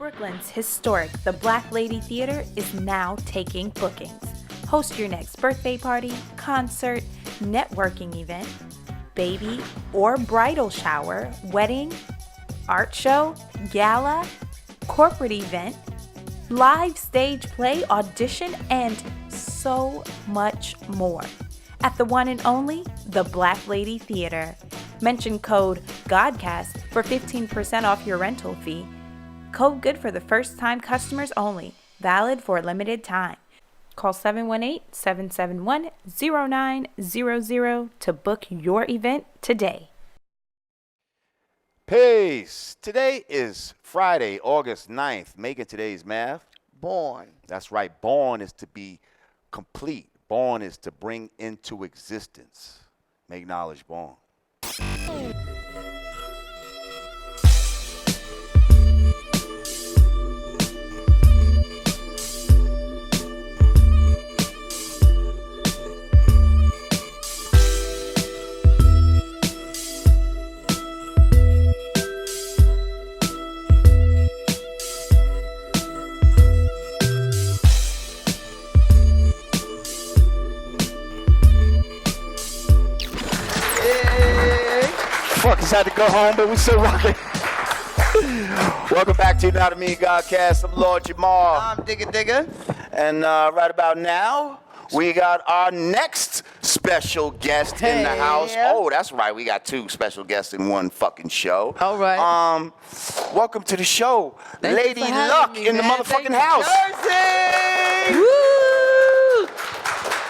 Brooklyn's historic The Black Lady Theater is now taking bookings. Host your next birthday party, concert, networking event, baby or bridal shower, wedding, art show, gala, corporate event, live stage play, audition, and so much more. At the one and only The Black Lady Theater. Mention code GODCAST for 15% off your rental fee. Code good for the first-time customers only. Valid for a limited time. Call 718-771-0900 to book your event today. Peace. Today is Friday, August 9th. Making today's math. Born. That's right. Born is to be complete. Born is to bring into existence. Make knowledge born. Fuckers had to go home, but we still rocking. Welcome back to Yanadameen Godcast. I'm Lord Jamar. I'm Digga. And right about now, we got our next special guest in the house. Oh, that's right. We got two special guests in one fucking show. All right. Welcome to the show, Lady Luck in the motherfucking house. Jersey! Woo!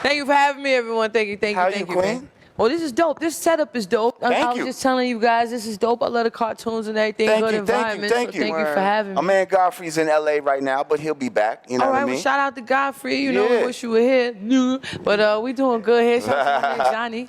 Thank you for having me, everyone. Thank you, How thank you, you, Queen? man. Well, this is dope. This setup is dope. I Thank was you. just telling you guys, this is dope. I love the cartoons and everything. Thank Good you, environment. thank you. So thank you for having me. My man Godfrey's in LA right now, but he'll be back. You know All what right, I mean? well, shout out to Godfrey. You know, Yeah. we wish you were here. But we doing good here. Shout out to my man Johnny.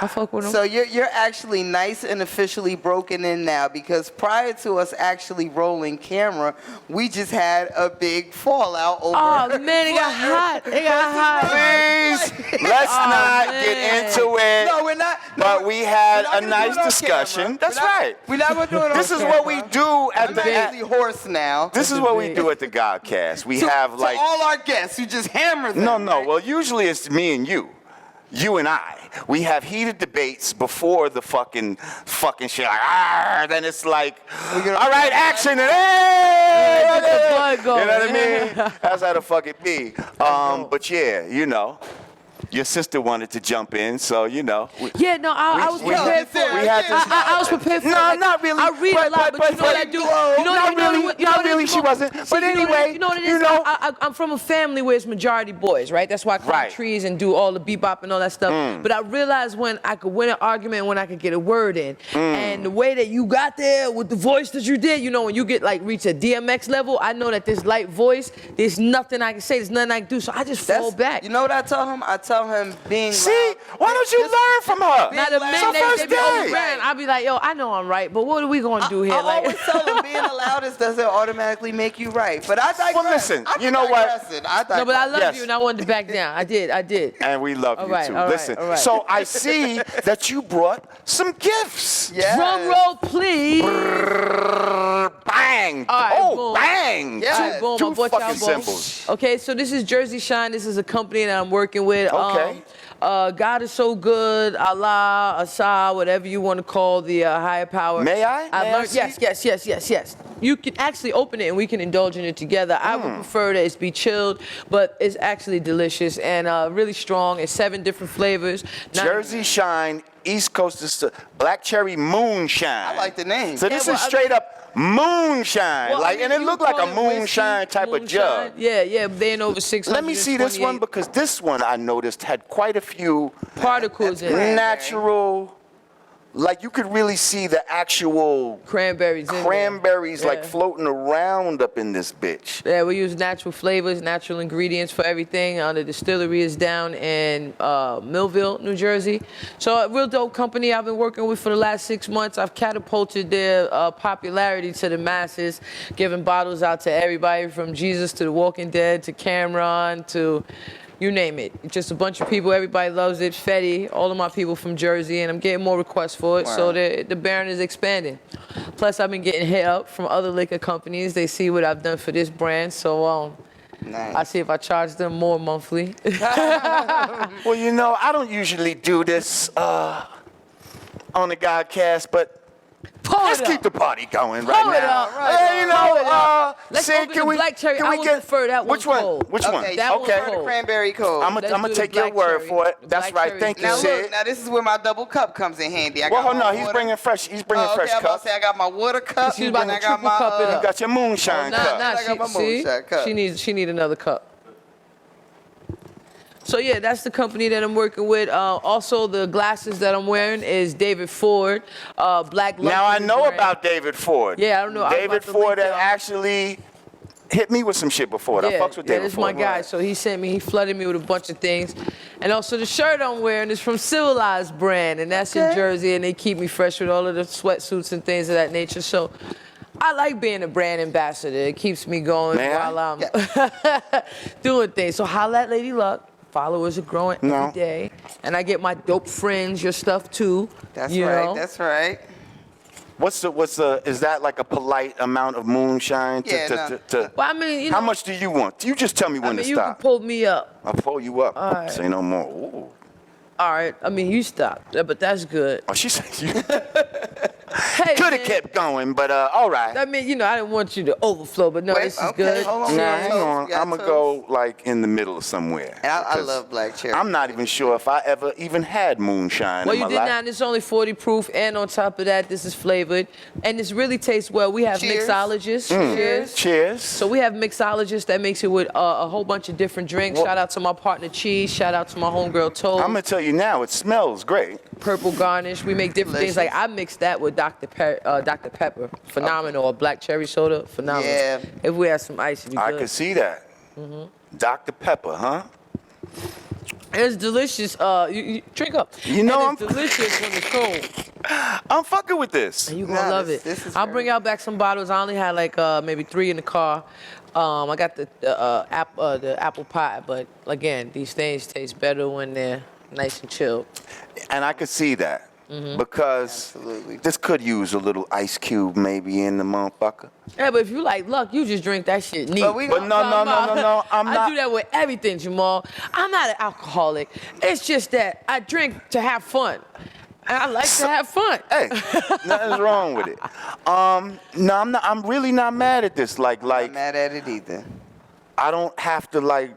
I fuck with him. So you're actually nice and officially broken in now, because prior to us actually rolling camera, we just had a big fallout over. Oh man, it got hot. It got hot. Please, let's not get into it. No, we're not. But we had we're not a gonna nice do it on discussion. camera. That's right. We're not gonna do it on This is camera. what we do at I'm the. actually hoarse now. This is what we do at the Godcast. We have like. to all our guests, you just hammer them. No. right? Well, usually it's me and you. You and I. We have heated debates before the fucking shit. Like, then it's like, all right, action, and hey! Get the blood going. You know what I mean? That's how the fuck it be. But yeah, you know. Your sister wanted to jump in, so you know. Yeah, no, I was prepared for it. We had this. I was prepared for it. No, not really. I read a lot, but you know what I do? Not really, she wasn't. But anyway, you know what it is? I'm from a family where it's majority boys, right? That's why I climb trees and do all the bebop and all that stuff. But I realized when I could win an argument, when I could get a word in. And the way that you got there with the voice that you did, you know, when you get like reach a DMX level, I know that this light voice, there's nothing I can say, there's nothing I can do, so I just fall back. You know what I tell him? I tell him being See, loud. why don't you learn from her? Now the It's men, our they first be day. overbearing. I'll be like, yo, I know I'm right, but what are we gonna do here? I Like, always tell them being the loudest doesn't automatically make you right. But I digress. Well, listen, I you know what? digress. no, but I love Yes. you and I wanted to back down. I did. And we love All you right, too. all right, Listen, all right. so I see that you brought some gifts. Yes. Drum roll, please. Bang! All right, Oh, boom. bang! Yeah. All right, boom, Two I bought fucking y'all both. symbols. Okay, so this is Jersey Shine. This is a company that I'm working with. Okay. God is so good, Allah, Asa, whatever you want to call the higher power. May I? May I learned, see? yes. You can actually open it and we can indulge in it together. I would prefer that it's be chilled, but it's actually delicious and really strong. It's 7 different flavors. Jersey Shine, East Coast is Black Cherry Moonshine. I like the name. So this Yeah, is well, straight up moonshine. Well, like, I mean, and it you looked like call a it whiskey, moonshine type of jug. Yeah, they in over 600. Let me see this one, because this one I noticed had quite a few particles in it. natural, like you could really see the actual Cranberries in there. cranberries like Yeah. floating around up in this bitch. Yeah, we use natural flavors, natural ingredients for everything. The distillery is down in Millville, New Jersey. So a real dope company I've been working with for the last 6 months. I've catapulted their popularity to the masses, giving bottles out to everybody from Jesus to The Walking Dead to Cameron to you name it. Just a bunch of people. Everybody loves it. Fetty, all of my people from Jersey, and I'm getting more requests for it. So the brand is expanding. Plus, I've been getting hit up from other liquor companies. They see what I've done for this brand, so Nice. I see if I charge them more monthly. Well, you know, I don't usually do this on the Godcast, but let's keep the party going right Pull it now. up, right Hey, you know, Let's say, open the black cherry. Can I we would get prefer that one which one? cold. Which one? Okay, That one's Okay. cold. The cranberry cold. I'm Let's gonna do the take your black word cherry. for it. The That's black right. cherry. Thank you, Now Sid. look, now this is where my double cup comes in handy. I Well, got hold my on. He's water. bringing fresh. He's bringing Oh, fresh okay, I'm about cups. to say I got my water cup. She's about and to I got triple my, cup it You up. got your moonshine cup. I got my moonshine cup. She need another cup. So yeah, that's the company that I'm working with. Also, the glasses that I'm wearing is David Ford, black. Now I luxury know brand. about David Ford. Yeah, I don't know. I was David about to Ford link that y'all. actually hit me with some shit before. I fucks with David this is Ford. my guy. So he flooded me with a bunch of things. And also the shirt I'm wearing is from Civilized brand, and that's in Jersey, and they keep me fresh with all of the sweatsuits and things of that nature. So I like being a brand ambassador. It keeps me going while I'm doing things. So holla at Lady Luck. Followers are growing every day. And I get my dope friends your stuff too. That's you right. know? That's right. What's the? Is that like a polite amount of moonshine? Yeah, to Well, I mean, you how know, much do you want? You just tell me when I mean, to you can stop. pull me up. I'll pull you up. All right. Say no more. Ooh. All right. I mean, you stopped, but that's good. Oh, she said you Hey, could have man. kept going, but all right. I mean, you know, I didn't want you to overflow, but no, Wait, this is okay, good. hold on. Now, Yeah, hang toast. on. You got I'm going to toast? go, like, in the middle of somewhere. And I because love black cherry. I'm not even sure if I ever even had moonshine Well, in you my did life. not. It's only 40 proof, and on top of that, this is flavored, and this really tastes well. We have Cheers. mixologists. Cheers. Cheers. So we have mixologists that makes it with a whole bunch of different drinks. Well- Shout out to my partner Cheese. Shout out to my homegirl Toad. I'm going to tell you now, it smells great. Purple garnish. We make different things. Like I mix that with Dr. Pepper. Phenomenal. Or black cherry soda. Phenomenal. Yeah. If we had some ice, it'd be I good. could see that. Dr. Pepper, huh? It's delicious. You drink up. You know and it's delicious when it's cold. I'm fucking with this. And you gonna Nah, love this- it. this is I'll very- bring out back some bottles. I only had like maybe 3 in the car. I got the apple pie, but again, these things taste better when they're nice and chilled. And I could see that. Because Absolutely. this could use a little ice cube maybe in the motherfucker. Yeah, but if you like luck, you just drink that shit neat. But we- But no, I'm I not. do that with everything, Jamal. I'm not an alcoholic. It's just that I drink to have fun. And I like to have fun. Hey, nothing's wrong with it. No, I'm not. I'm really not mad at this. Like, Not mad at it either. I don't have to like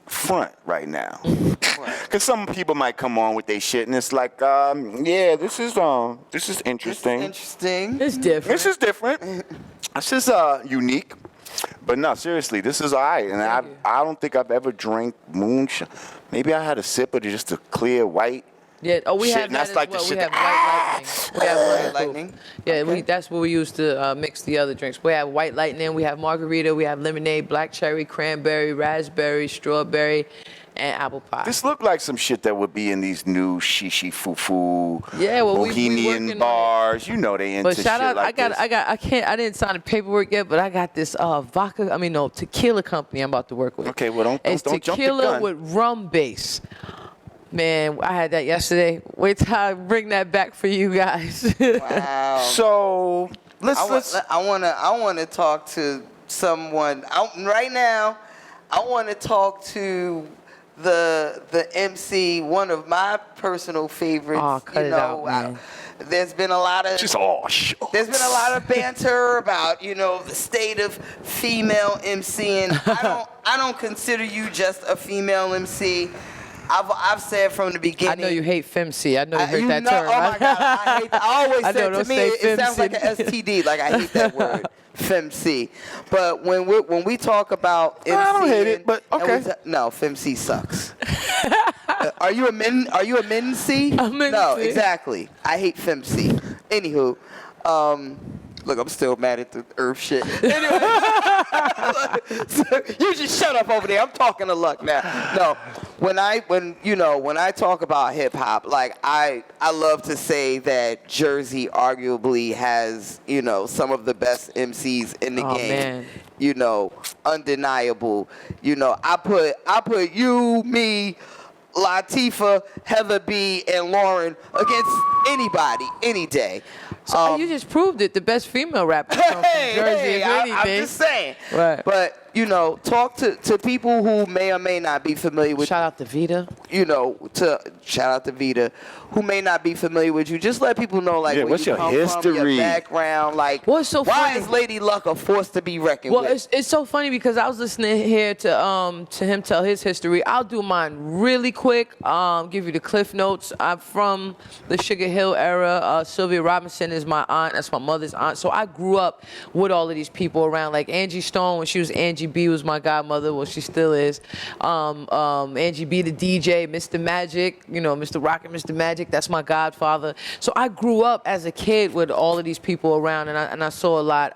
front right now. Cause some people might come on with their shit, and it's like, yeah, this is interesting. Interesting. It's different. This is different. This is unique. But no, seriously, this is alright. And I don't think I've ever drank moonshine. Maybe I had a sip of just a clear white. Yeah. Oh, we Shit, have and that that's as like the well. shit We have that- white lightning. We have White white lightning? Yeah, that's what we use to mix the other drinks. We have white lightning. We have margarita. We have lemonade, black cherry, cranberry, raspberry, strawberry, and apple pie. This looked like some shit that would be in these new shishi foo Yeah, well, we working on bohemian it. bars. You know they into But shout shit out, like this. I didn't sign the paperwork yet, but I got this tequila company I'm about to work with. Okay, well, don't It's jump the tequila gun. with rum base. Man, I had that yesterday. Wait till I bring that back for you guys. Wow. So let's I want to talk to someone right now. I want to talk to the MC, one of my personal favorites. Aw, cut it out, man. There's been a lot of just shucks. there's been a lot of banter about the state of female MCing. I don't consider you just a female MC. I've said from the beginning. I know you hate FemC. I know you heard You that know- term. Oh my God, I hate that. I always I know, said to don't me, say it sounds like an FemC. STD. Like I hate that word, femc. But when we talk about MCing, I don't hate it, but and okay. no, femc sucks. Are you a men? Are you a menc? A menc. No, exactly. I hate femc. Anywho, look, I'm still mad at the Earth shit. Anyway, you just shut up over there. I'm talking to Luck now. No, when I talk about hip hop, like I love to say that Jersey arguably has some of the best MCs in the game. Man. undeniable. You know, I put you, me, Latifah, Heather B, and Lauren against anybody, any day. So you just proved it. The best female rapper from Jersey, if anything. I'm just saying. Right. But, you know, talk to people who may or may not be familiar with. Shout out to Vita. You know, shout out to Vita, who may not be familiar with you. Just let people know, like, where what's you your come history? from, your background. Like, What's so why funny? is Lady Luck a force to be reckoned with? Well, it's so funny because I was listening here to him tell his history. I'll do mine really quick. Give you the cliff notes. I'm from the Sugarhill era. Sylvia Robinson is my aunt. That's my mother's aunt. So I grew up with all of these people around. Like Angie Stone, when she was Angie B, was my godmother. Well, she still is. Angie B, the DJ, Mr. Magic. You know, Mr. Rock and Mr. Magic. That's my godfather. So I grew up as a kid with all of these people around, and I saw a lot.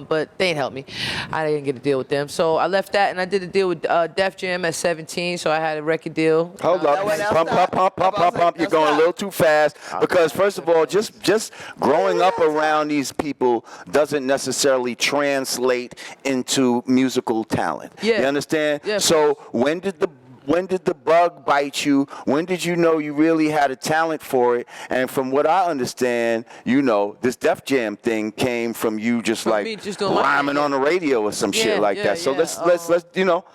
But they didn't help me. I didn't get a deal with them. So I left that, and I did a deal with Def Jam at 17. So I had a record deal. Hold up. Pump. You're going a little too fast. Because, first of all, just growing up around these people doesn't necessarily translate into musical talent. Yeah. You understand? Yeah. So when did the bug bite you? When did you know you really had a talent for it? And from what I understand, you know, this Def Jam thing came from you just From like me just doing my rhyming thing. on the radio or some shit like that. So let's you know.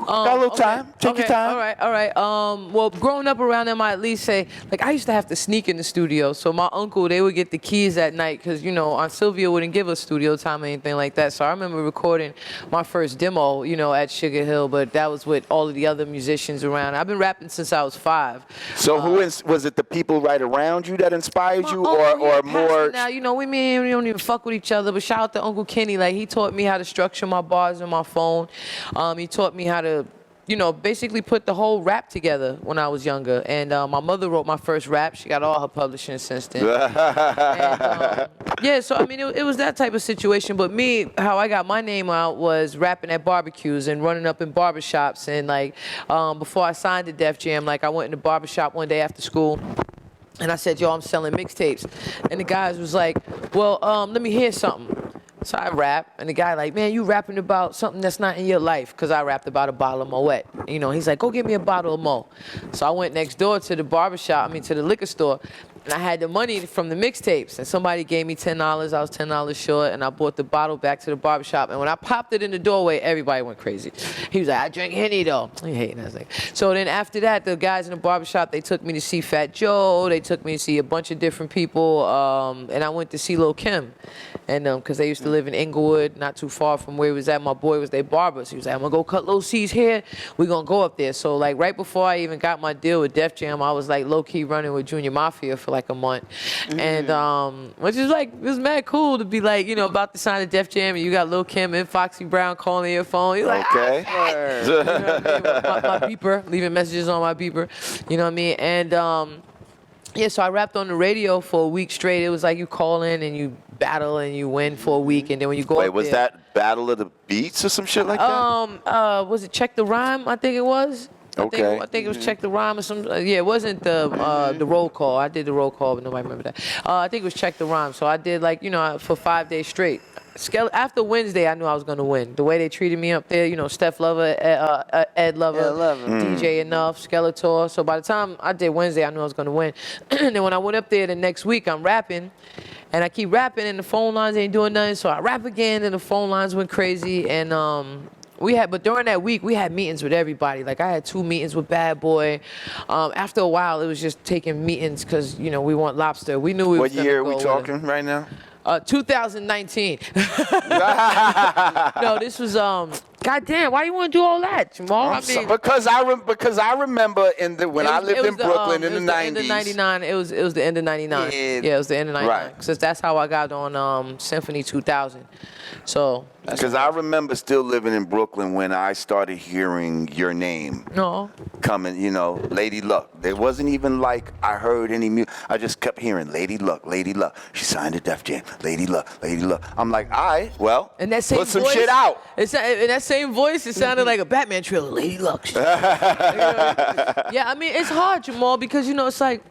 Got a little time. Take your time. All right. Well, growing up around them, I at least say, like, I used to have to sneak in the studio. So my uncle, they would get the keys at night because, you know, Aunt Sylvia wouldn't give us studio time or anything like that. So I remember recording my first demo, you know, at Sugarhill, but that was with all of the other musicians around. I've been rapping since I was 5. So was it the people right around you that inspired you, Uncle, or more? Now, you know, we don't even fuck with each other, but shout out to Uncle Kenny. Like, he taught me how to structure my bars on my phone. He taught me how to, you know, basically put the whole rap together when I was younger. And my mother wrote my first rap. She got all her publishing since then. Yeah, so, I mean, it was that type of situation. But me, how I got my name out was rapping at barbecues and running up in barbershops. And, like, before I signed to Def Jam, like, I went in the barbershop one day after school. And I said, yo, I'm selling mixtapes. And the guys was like, well, let me hear something. So I rap, and the guy like, man, you rapping about something that's not in your life, because I rapped about a bottle of Moet. You know, he's like, go get me a bottle of Mo. So I went next door to the to the liquor store, and I had the money from the mixtapes, and somebody gave me $10. I was $10 short, and I bought the bottle back to the barbershop, and when I popped it in the doorway, everybody went crazy. He was like, I drink Henny, though. He hating that thing. So then after that, the guys in the barbershop, they took me to see Fat Joe, they took me to see a bunch of different people, and I went to see Lil Kim, and because they used to live in Inglewood, not too far from where he was at. My boy was their barber, so he was like, I'm gonna go cut Lil C's hair, we're gonna go up there. So like right before I even got my deal with Def Jam, I was like low-key running with Junior Mafia for like a month. And which is like, it was mad cool to be like, you know, about to sign a Def Jam, and you got Lil Kim and Foxy Brown calling your phone. You're like, okay. You know what I mean? my beeper, leaving messages on my beeper, you know what I mean? And yeah, so I rapped on the radio for a week straight. It was like you call in and you battle and you win for a week, and then when you go Wait, up was there, that Battle of the Beats or some shit like that? was it Check the Rhyme? I think it was. Okay. I think it was Check the Rhyme or some. Yeah, it wasn't the roll call. I did the roll call, but nobody remember that. I think it was Check the Rhyme. So I did like, you know, for 5 days straight. After Wednesday, I knew I was gonna win. The way they treated me up there, you know, Steph Lover, Ed Lover, DJ Enough, Skeletor. So by the time I did Wednesday, I knew I was gonna win. And then when I went up there the next week, I'm rapping, and I keep rapping, and the phone lines ain't doing nothing. So I rap again, and the phone lines went crazy, and but during that week, we had meetings with everybody. Like, I had 2 meetings with Bad Boy. After a while, it was just taking meetings because, you know, we want lobster. We knew we What was year are gonna we go with talking right now? 2019. No, this was, goddamn, why you want to do all that, Jamal? I mean, because I remember when I lived in Brooklyn in the 90s. End of 99. It was the end of 99. Yeah, it was the end of 99. Right. Because that's how I got on Symphony 2000. So. Because I remember still living in Brooklyn when I started hearing your name coming, you know, Lady Luck. There wasn't even like I heard any music. I just kept hearing Lady Luck, Lady Luck. She signed to Def Jam, Lady Luck, Lady Luck. I'm like, all right, well, and that same put some voice, shit out. In that same voice, it sounded like a Batman trailer, Lady Luck. Yeah, I mean, it's hard, Jamal, because, you know, it's like,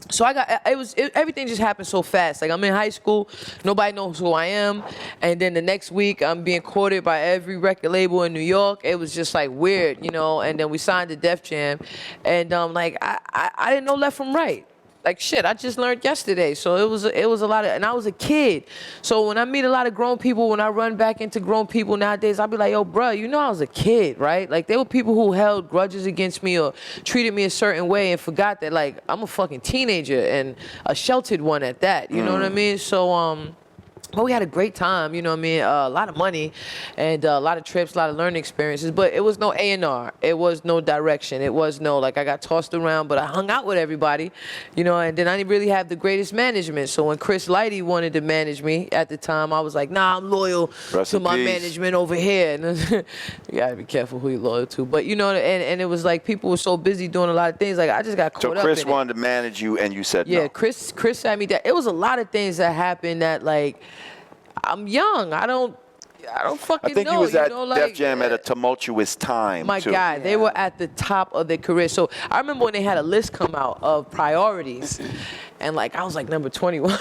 So everything just happened so fast. Like I'm in high school, nobody knows who I am, and then the next week I'm being courted by every record label in New York. It was just like weird, you know. And then we signed to Def Jam, and like I didn't know left from right. Like shit, I just learned yesterday. So it was a lot of, and I was a kid. So when I meet a lot of grown people, when I run back into grown people nowadays, I'll be like, yo, bro, you know I was a kid, right? Like there were people who held grudges against me or treated me a certain way and forgot that like I'm a fucking teenager and a sheltered one at that. You know what I mean? So but we had a great time, you know what I mean? A lot of money and a lot of trips, a lot of learning experiences. But it was no A&R. It was no direction. It was no, like, I got tossed around, but I hung out with everybody, you know, and then I didn't really have the greatest management. So when Chris Lighty wanted to manage me at the time, I was like, nah, I'm loyal to my management over here. And you gotta be careful who you're loyal to. But, you know, and it was like people were so busy doing a lot of things. Like, I just got caught up in it. So Chris wanted to manage you and you said no. Yeah, Chris had me that. It was a lot of things that happened that, like, I'm young. I don't fucking know. I think you was at like, Def Jam at a tumultuous time, my too. God, they were at the top of their career. So I remember when they had a list come out of priorities, and like I was like number 21.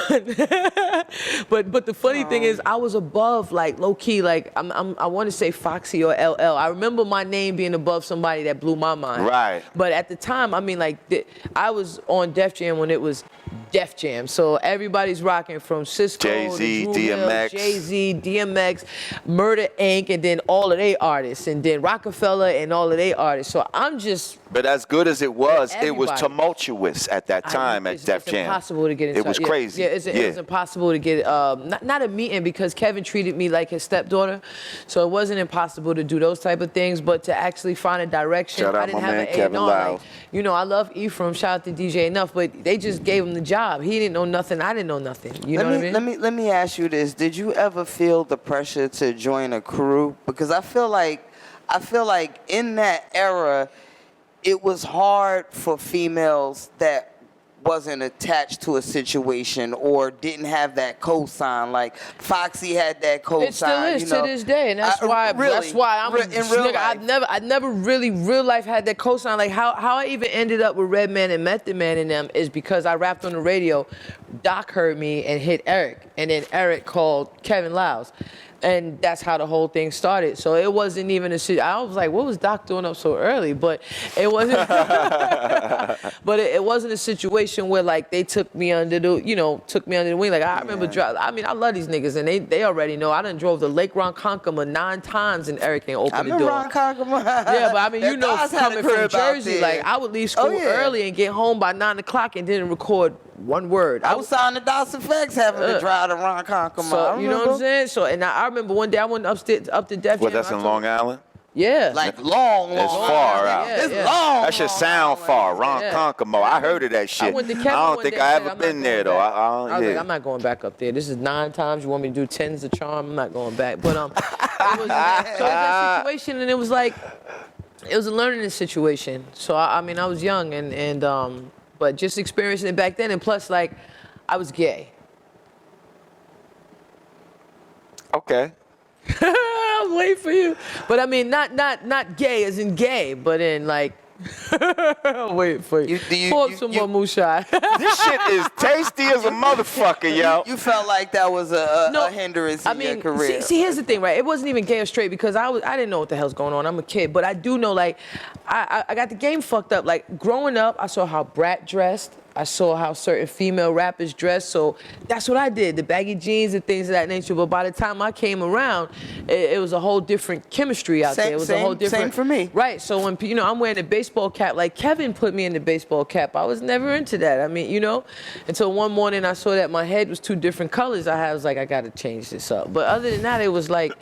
but the funny thing is, I was above, like low key, like I want to say Foxy or LL. I remember my name being above somebody that blew my mind. Right. But at the time, I mean, like I was on Def Jam when it was Def Jam. So everybody's rocking from Cisco, Jay-Z, to Drew Hill, DMX. Jay-Z, DMX, Murder Inc., and then all of their artists, and then Rockefeller and all of their artists. So I'm just. But as good as it was Everybody. tumultuous at that time at Def Jam. It's impossible to get inside. It was crazy. Yeah, it was impossible to get, not a meeting because Kevin treated me like his stepdaughter. So it wasn't impossible to do those type of things, but to actually find a direction. Shout out I didn't my have man, an Kevin A&R. Lau. Like, you know, I love Ephraim. Shout out to DJ Enough, but they just gave him the job. He didn't know nothing. I didn't know nothing. You know what I mean? Let me ask you this. Did you ever feel the pressure to join a crew? Because I feel like in that era, it was hard for females that wasn't attached to a situation or didn't have that cosign. Like Foxy had that cosign. It still is, you know. to this day, and that's why I'm in real life. I never really real life had that cosign. Like how I even ended up with Redman and Method Man and them is because I rapped on the radio. Doc heard me and hit Eric, and then Eric called Kevin Liles. And that's how the whole thing started. So it wasn't even I was like, what was Doc doing up so early? But it wasn't. But it wasn't a situation where like they took me under the wing. Like I remember, I love these niggas, and they already know. I done drove the Lake Ronkonkoma 9 times, and Eric ain't opened the door. Ronkonkoma. Yeah, but I mean, you know, coming from Jersey, there. like I would leave school early and get home by 9 o'clock and didn't record one word. I was signing the DOS Effects having to drive to Ronkonkoma. So, you know what I'm saying? So, and I remember one day I went up to Def Jam. Well, that's in Long Island? Yeah. Like long. It's far out. It's long. That should sound far. Ronkonkoma. I heard of that shit. I went to Kevin I don't one think day I and ever said, been there, though. I was like, I'm not going back up there. This is 9 times. You want me to do 10s of charm? I'm not going back. But so it was that situation, and it was like, it was a learning situation. So, I mean, I was young, and but just experiencing it back then, and plus, like, I was gay. Okay. I'm waiting for you. But I mean, not gay as in gay, but in like, I'm waiting for you. Pour some more moonshine. This shit is tasty as a motherfucker, yo. You felt like that was a hindrance in your career. See, here's the thing, right? It wasn't even gay or straight because I didn't know what the hell's going on. I'm a kid, but I do know, like, I got the game fucked up. Like, growing up, I saw how Brat dressed. I saw how certain female rappers dressed, so that's what I did, the baggy jeans and things of that nature. But by the time I came around, it was a whole different chemistry out there. It was a whole different. Same for me. Right, so when, I'm wearing a baseball cap, like Kevin put me in the baseball cap. I was never into that. I mean, until one morning I saw that my head was 2 different colors. I was like, I got to change this up. But other than that, it was like,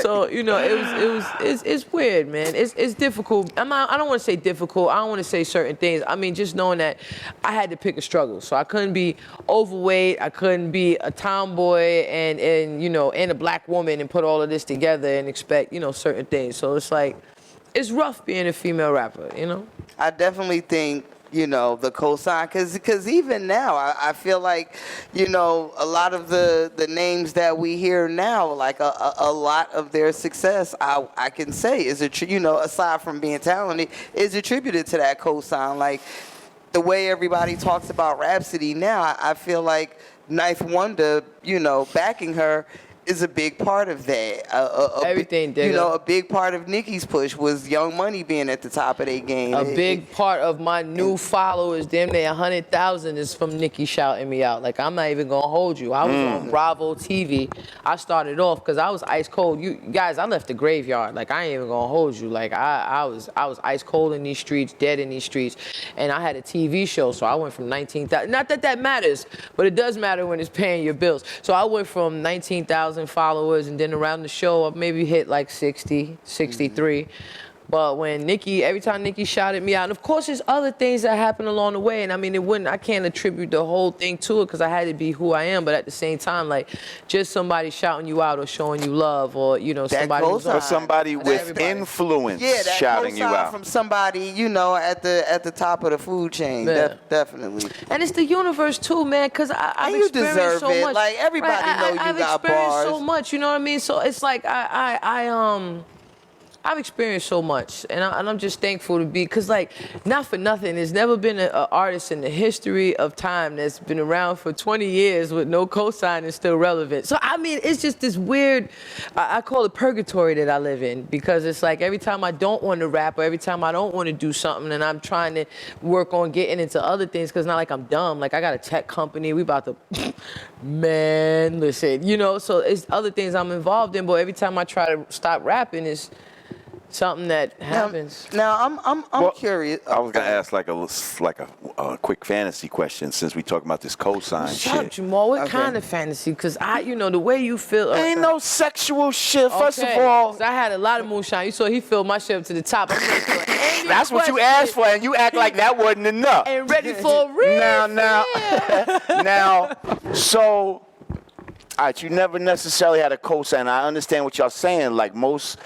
so, it's weird, man. It's difficult. I don't want to say difficult. I don't want to say certain things. I mean, just knowing that I had to pick a struggle. So I couldn't be overweight. I couldn't be a tomboy and a black woman and put all of this together and expect, certain things. So it's like, it's rough being a female rapper, I definitely think you know, the cosign, because even now I feel like, you know, a lot of the names that we hear now, like a lot of their success, I can say is you know, aside from being talented, is attributed to that cosign. Like the way everybody talks about Rhapsody now, I feel like Knife Wonder, you know, backing her is a big part of that. Everything, Digga. You know, a big part of Nicki's push was Young Money being at the top of their game. A big part of my new followers, damn near 100,000, is from Nicki shouting me out. Like, I'm not even gonna hold you. I was on Bravo TV. I started off because I was ice cold. You guys, I left the graveyard. Like, I ain't even gonna hold you. Like, I was ice cold in these streets, dead in these streets, and I had a TV show. So I went from 19,000. Not that that matters, but it does matter when it's paying your bills. So I went from 19,000 followers, and then around the show I maybe hit like 60, 63. But when every time Nicki shouted me out, and of course there's other things that happen along the way, and I mean I can't attribute the whole thing to it because I had to be who I am, but at the same time, like, just somebody shouting you out or showing you love, or, you know, somebody or somebody with influence shouting you out from somebody, you know, at the top of the food chain. Definitely. And it's the universe too, man, because I've you experienced deserve so it. much. Like, everybody know you I've got experienced bars. so much, you know what I mean? So it's like I've experienced so much, and I'm just thankful to be, because, like, not for nothing, there's never been an artist in the history of time that's been around for 20 years with no cosign and still relevant. So, I mean, it's just this weird, I call it purgatory that I live in, because it's like every time I don't want to rap or every time I don't want to do something and I'm trying to work on getting into other things, because not like I'm dumb. Like, I got a tech company, we about to, man, listen, you know, so it's other things I'm involved in, but every time I try to stop rapping, it's something that happens. Now I'm curious. I was gonna ask like a quick fantasy question, since we talking about this cosign Shut up, shit. Jamal. What kind of fantasy? Because you know, the way you feel. Ain't no sexual shit. First of all, 'cause I had a lot of moonshine. You saw he filled my ship to the top. I'm ready for any that's what you question asked for, and you act like that wasn't enough. And ready for real. Now, so, all right, you never necessarily had a cosign. I understand what y'all saying. Like most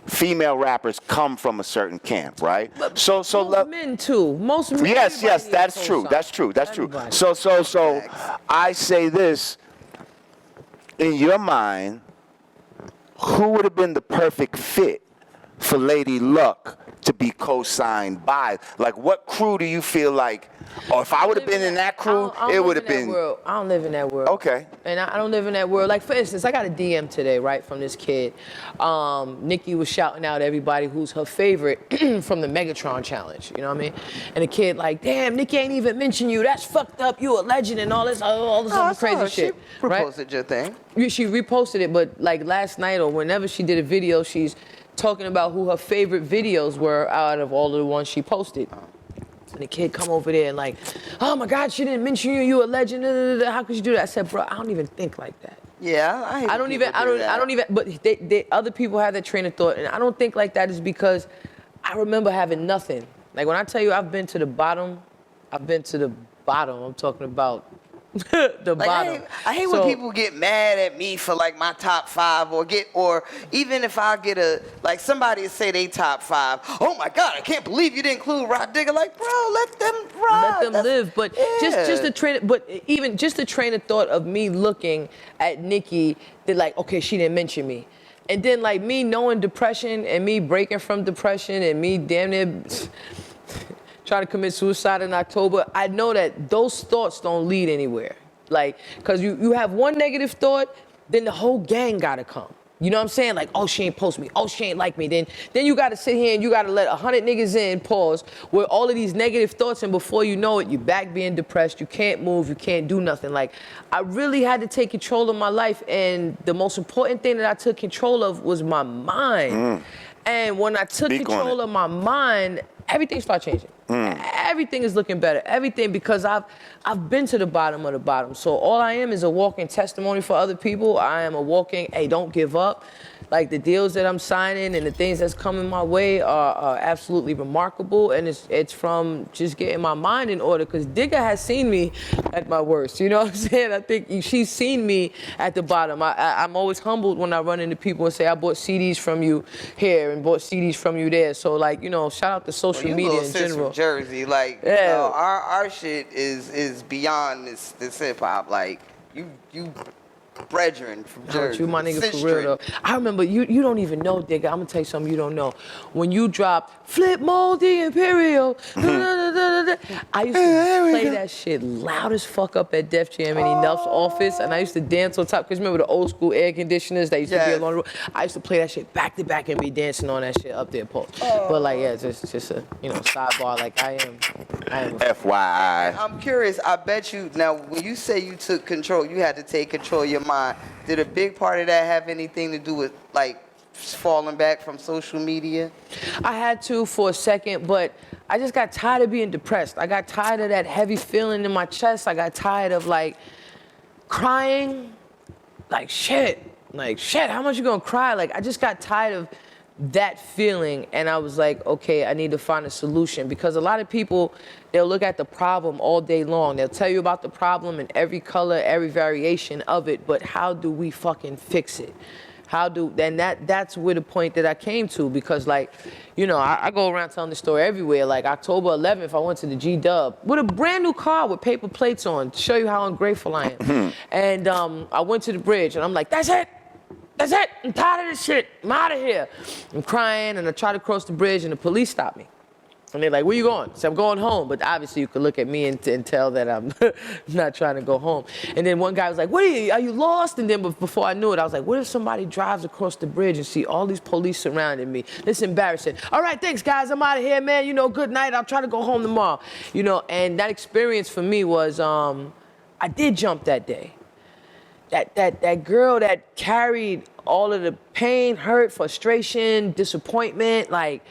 female rappers come from a certain camp, right? So most men too. Most men. Yes, that's true. That's true. Everybody. So I say this, in your mind, who would have been the perfect fit for Lady Luck to be co-signed by? Like, what crew do you feel like, or if I would have been in that crew, it would have been. I don't live in that world. Okay. And I don't live in that world. Like, for instance, I got a DM today, right, from this kid. Nicki was shouting out everybody who's her favorite from the Megatron challenge. You know what I mean? And the kid like, damn, Nicki ain't even mention you. That's fucked up. You a legend and all this other crazy shit. She reposted your thing. She reposted it, but like last night or whenever she did a video, she's talking about who her favorite videos were out of all of the ones she posted. And the kid come over there and like, oh my God, she didn't mention you. You a legend. How could you do that? I said, bro, I don't even think like that. Yeah, I don't even. But they other people have that train of thought, and I don't think like that is because I remember having nothing. Like, when I tell you I've been to the bottom, I'm talking about the bottom. I hate when people get mad at me for like my top 5 or even if I get somebody say they top 5. Oh my God, I can't believe you didn't include Rah Digga. Like, bro, let them ride. Let them live. But just the train of thought of me looking at Nicki, that like, okay, she didn't mention me. And then like me knowing depression and me breaking from depression and me damn near trying to commit suicide in October, I know that those thoughts don't lead anywhere. Like, because you have one negative thought, then the whole gang gotta come. You know what I'm saying? Like, oh, she ain't post me. Oh, she ain't like me. Then you gotta sit here and you gotta let 100 niggas in, pause, with all of these negative thoughts, and before you know it, you're back being depressed. You can't move. You can't do nothing. Like, I really had to take control of my life, and the most important thing that I took control of was my mind. And when I took control of my mind, everything started changing. Everything is looking better. Everything, because I've been to the bottom of the bottom. So all I am is a walking testimony for other people. I am a walking, hey, don't give up. Like the deals that I'm signing and the things that's coming my way are absolutely remarkable, and it's from just getting my mind in order. Because Digga has seen me at my worst. You know what I'm saying? I think she's seen me at the bottom. I'm always humbled when I run into people and say I bought CDs from you here and bought CDs from you there. So like, you know, shout out to social media in general. From Jersey, like, yeah. You know, our shit is beyond this hip hop. Like you brethren from Jersey. You my nigga for real though. I remember you don't even know, Digga. I'm gonna tell you something you don't know. When you dropped Flip Moldy Imperial, I used to play that shit loud as fuck up at Def Jam in Enuff's office, and I used to dance on top. Cause remember the old school air conditioners that used to be along the road? I used to play that shit back to back and be dancing on that shit up there, post. But like, yeah, just a sidebar. Like I am. FYI. I'm curious. I bet you now when you say you took control, you had to take control of your mind. Did a big part of that have anything to do with like falling back from social media? I had to for a second, but I just got tired of being depressed. I got tired of that heavy feeling in my chest. I got tired of like crying, like shit, how much you gonna cry? Like I just got tired of that feeling, and I was like, okay, I need to find a solution, because a lot of people, they'll look at the problem all day long. They'll tell you about the problem in every color, every variation of it, but how do we fucking fix it? That's where the point that I came to, because like, you know, I go around telling the story everywhere. Like October 11th, I went to the G-Dub with a brand new car with paper plates on to show you how ungrateful I am. And I went to the bridge and I'm like, that's it. I'm tired of this shit. I'm out of here. I'm crying, and I try to cross the bridge, and the police stop me. And they're like, where you going? I said, I'm going home. But obviously, you could look at me and tell that I'm not trying to go home. And then one guy was like, what are you lost? And then before I knew it, I was like, what if somebody drives across the bridge and see all these police surrounding me? It's embarrassing. All right, thanks, guys. I'm out of here, man. You know, good night. I'll try to go home tomorrow. You know, and that experience for me was, I did jump that day. That girl that carried all of the pain, hurt, frustration, disappointment, like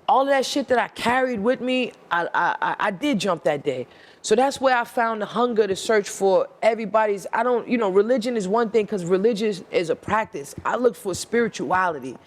all of that shit that I carried with me, I did jump that day. So that's where I found the hunger to search for everybody's. Religion is one thing, because religion is a practice. I look for spirituality,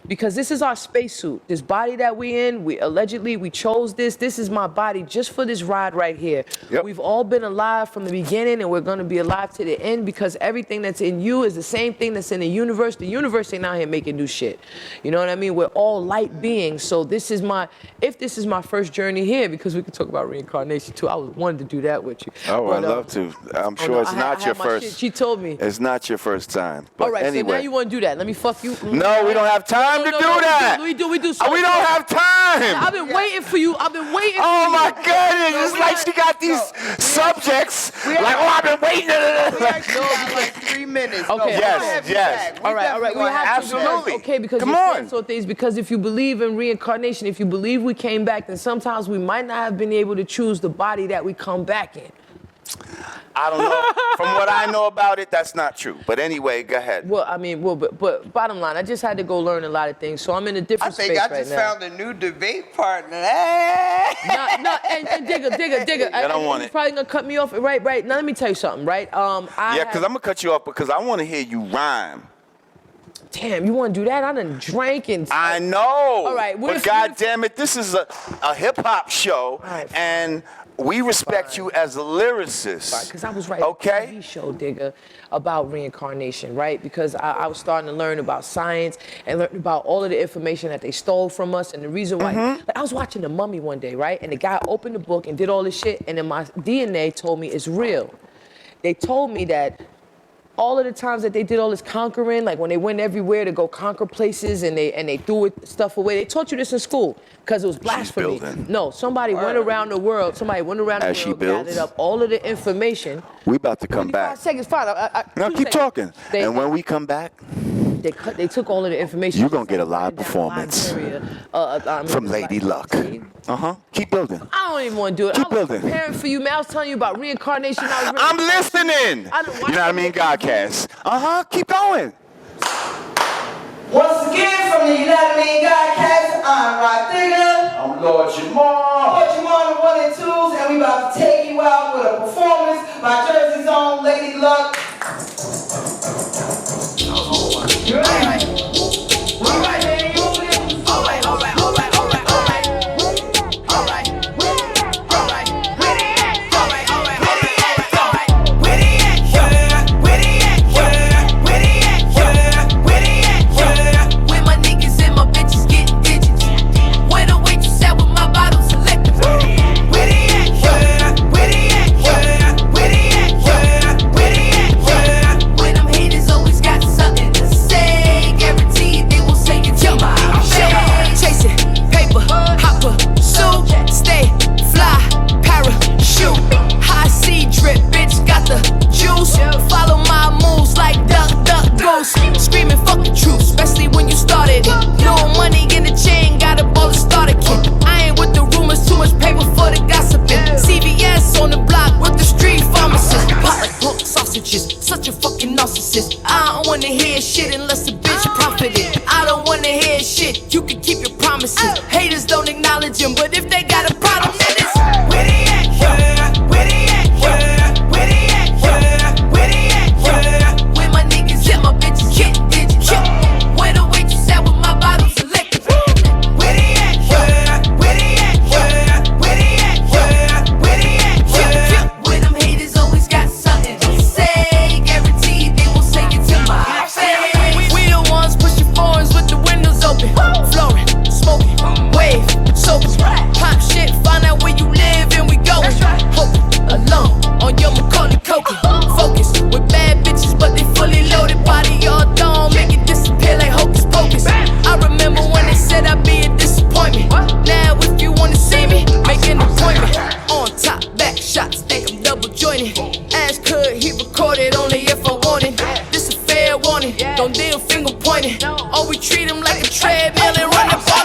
because this is our spacesuit. This body that we in, we chose this. This is my body just for this ride right here. Yep. We've all been alive from the beginning, and we're gonna be alive to the end, because everything that's in you is the same thing that's in the universe. The universe ain't out here making new shit. You know what I mean? We're all light beings. So if this is my first journey here, because we can talk about reincarnation too. I wanted to do that with you. Oh, I'd love to. I'm sure it's not your first. She told me. It's not your first time. But all right, anyway. so now you want to do that. Let me fuck you. No, we don't have time to do that. We do. We don't have time. I've been waiting for you. Oh my goodness! It's like she got these subjects. I've been waiting. We actually got like 3 minutes. Okay. Yes. All right. We have to. Absolutely. Okay, because come you're on. saying so things. Because if you believe in reincarnation, if you believe we came back, then sometimes we might not have been able to choose the body that we come back in. I don't know. From what I know about it, that's not true. But anyway, go ahead. But bottom line, I just had to go learn a lot of things. So I'm in a different space right now. I think I just found a new debate partner. No, and Digga. I don't want it. You're probably gonna cut me off. Right. Now let me tell you something, right? Because I'm gonna cut you off because I want to hear you rhyme. Damn, you want to do that? I done drank and. I know. All right. But goddamn it, this is a hip hop show, and we respect you as a lyricist. Because I was writing a TV show, Digga, about reincarnation, right? Because I was starting to learn about science and learn about all of the information that they stole from us, and the reason why. Like, I was watching The Mummy one day, right? And the guy opened the book and did all this shit, and then my DNA told me it's real. They told me that all of the times that they did all this conquering, like when they went everywhere to go conquer places and they threw stuff away. They taught you this in school because it was blasphemy. No, somebody went around the world. Gathered up all of the information. We about to come back. 5 seconds, fine. No, keep talking. And when we come back, they took all of the information. You're gonna get a live performance from Lady Luck. Keep building. I don't even want to do it. Keep building. Preparing for you, man. I was telling you about reincarnation. I'm listening. Yanadameen Godcast. Keep going. Once again, from the Yanadameen Godcast, I'm Rah Digga. I'm Lord Jamar. Lord Jamar, the 1 and 2s, and we about to take you out with a performance by Jersey's own Lady Luck. All right. wanna hear shit unless a bitch profited. I don't wanna hear shit, you can keep your promises. Haters don't acknowledge them, but if they got a problem, then it's where they at, yo? Where they at, yo? Where they at, yo? Where they at, yo? Where my niggas at, my bitches get digits. Where the waitress at with my bottles of liquor? Where they at, yo? Where they at, yo? Where they at, yo? Where they at, yo? Where them haters always got something to say. Guaranteed they won't say it to my face. We the ones pushing foreigns with the windows open. Flooring, smoking, wave, soaking. Pop shit, find out where you live and we going. Hope alone on your Macaulay Culkin. Focus with bad bitches, but they fully loaded. Body all dome, make it disappear like hocus pocus. I remember when they said I'd be a disappointment. Now if you wanna see me, make an appointment. On top, back shots, think I'm double jointed. As could he recorded only if I wanted. This a fair warning, don't deal finger pointing. Or we treat him like a treadmill and run the ball.